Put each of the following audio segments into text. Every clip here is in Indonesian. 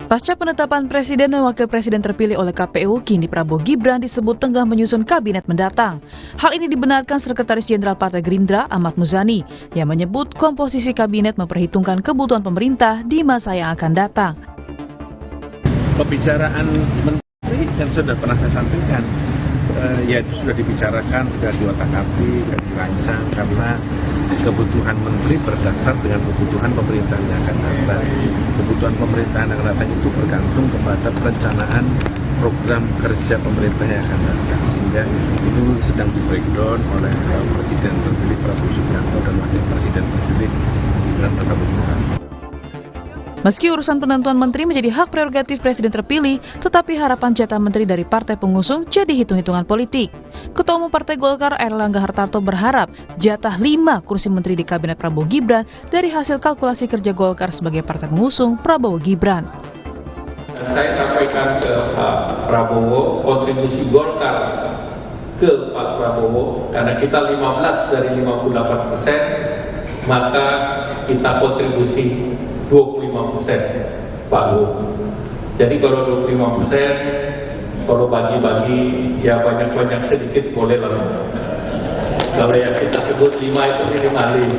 Pasca penetapan Presiden dan Wakil Presiden terpilih oleh KPU, kini Prabowo Gibran disebut tengah menyusun kabinet mendatang. Hal ini dibenarkan Sekretaris Jenderal Partai Gerindra, Ahmad Muzani, yang menyebut komposisi kabinet memperhitungkan kebutuhan pemerintah di masa yang akan datang. Pembicaraan menteri yang sudah pernah saya sampaikan, ya sudah dibicarakan, sudah diotak-atik, sudah dirancang, karena kebutuhan menteri berdasar dengan kebutuhan pemerintahan yang akan datang. Kebutuhan pemerintahan yang akan datang itu bergantung kepada perencanaan program kerja pemerintah yang akan datang, sehingga itu sedang di-breakdown oleh Presiden terpilih Prabowo Subianto dan Wakil Presiden terpilih Gibran Rakabuming. Meski urusan penentuan menteri menjadi hak prerogatif Presiden terpilih, tetapi harapan jatah menteri dari partai pengusung jadi hitung-hitungan politik. Ketua Umum Partai Golkar Airlangga Hartarto berharap jatah 5 kursi menteri di Kabinet Prabowo Gibran dari hasil kalkulasi kerja Golkar sebagai partai pengusung Prabowo Gibran. Saya sampaikan ke Pak Prabowo, kontribusi Golkar ke Pak Prabowo, karena kita 15 dari 58%, maka kita kontribusi 25% Pak Lu. Jadi kalau 25%, kalau bagi-bagi ya banyak-banyak sedikit boleh lah. Kalau yang kita sebut 5 itu minimalis.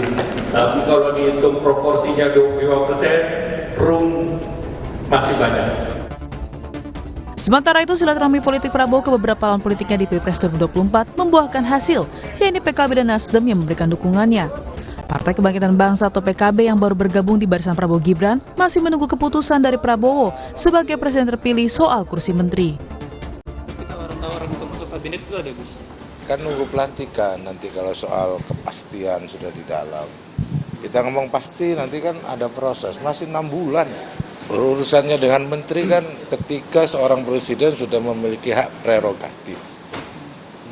Tapi kalau dihitung proporsinya 25%, room masih banyak. Sementara itu, silaturahmi politik Prabowo ke beberapa lawan politiknya di Pilpres 2024 membuahkan hasil, yaitu PKB dan Nasdem yang memberikan dukungannya. Partai Kebangkitan Bangsa atau PKB yang baru bergabung di barisan Prabowo Gibran masih menunggu keputusan dari Prabowo sebagai presiden terpilih soal kursi menteri. Tawaran untuk masuk kabinet itu ada, Gus? Kan nunggu pelantikan, nanti kalau soal kepastian sudah di dalam. Kita ngomong pasti, nanti kan ada proses, masih 6 bulan. Urusannya dengan menteri kan ketika seorang presiden sudah memiliki hak prerogatif.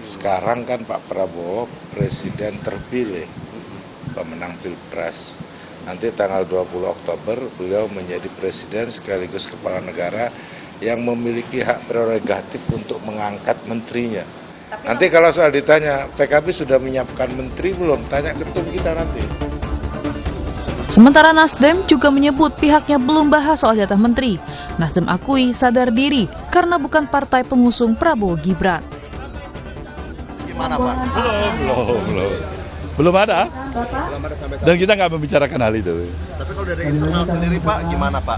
Sekarang kan Pak Prabowo presiden terpilih, pemenang Pilpres. Nanti tanggal 20 Oktober beliau menjadi presiden sekaligus kepala negara yang memiliki hak prerogatif untuk mengangkat menterinya. Nanti kalau soal ditanya, PKB sudah menyiapkan menteri belum? Tanya ketum kita nanti. Sementara Nasdem juga menyebut pihaknya belum bahas soal jatah menteri. Nasdem akui sadar diri karena bukan partai pengusung Prabowo Gibran. Gimana Pak? Belum ada, dan kita nggak membicarakan hal itu. Tapi kalau dari internal sendiri Pak, gimana Pak?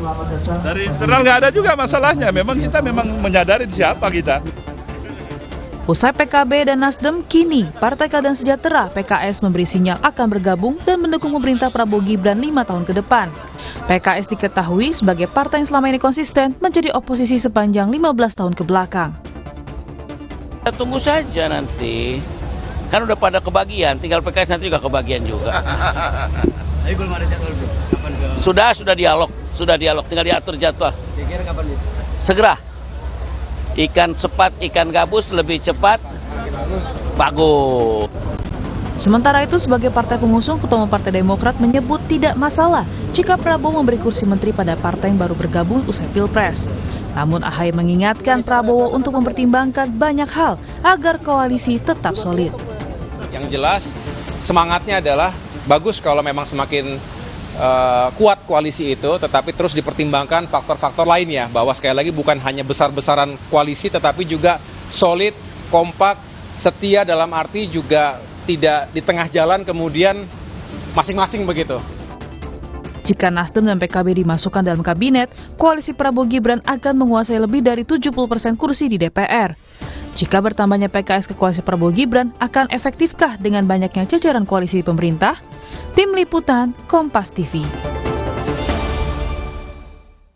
Dari internal nggak ada juga masalahnya, kita memang menyadari siapa kita. Usai PKB dan Nasdem, kini Partai Keadilan Sejahtera PKS memberi sinyal akan bergabung dan mendukung pemerintah Prabowo Gibran 5 tahun ke depan. PKS diketahui sebagai partai yang selama ini konsisten menjadi oposisi sepanjang 15 tahun ke belakang. Kita tunggu saja nanti. Kan udah pada kebagian, tinggal PKS nanti juga kebagian juga. Tapi belum ada jadwal bro, kapan ke... Sudah dialog, tinggal diatur jadwal. Kira-kira kapan nih? Segera. Ikan cepat, ikan gabus lebih cepat, bagus. Sementara itu, sebagai partai pengusung, Ketua Umum Partai Demokrat menyebut tidak masalah jika Prabowo memberi kursi menteri pada partai yang baru bergabung usai Pilpres. Namun AHY mengingatkan Prabowo untuk mempertimbangkan banyak hal agar koalisi tetap solid. Yang jelas semangatnya adalah bagus kalau memang semakin kuat koalisi itu, tetapi terus dipertimbangkan faktor-faktor lainnya, bahwa sekali lagi bukan hanya besar-besaran koalisi tetapi juga solid, kompak, setia, dalam arti juga tidak di tengah jalan kemudian masing-masing begitu. Jika Nasdem dan PKB dimasukkan dalam kabinet, koalisi Prabowo Gibran akan menguasai lebih dari 70% kursi di DPR. Jika bertambahnya PKS ke koalisi Prabowo Gibran, akan efektifkah dengan banyaknya jajaran koalisi di pemerintah? Tim Liputan, Kompas TV.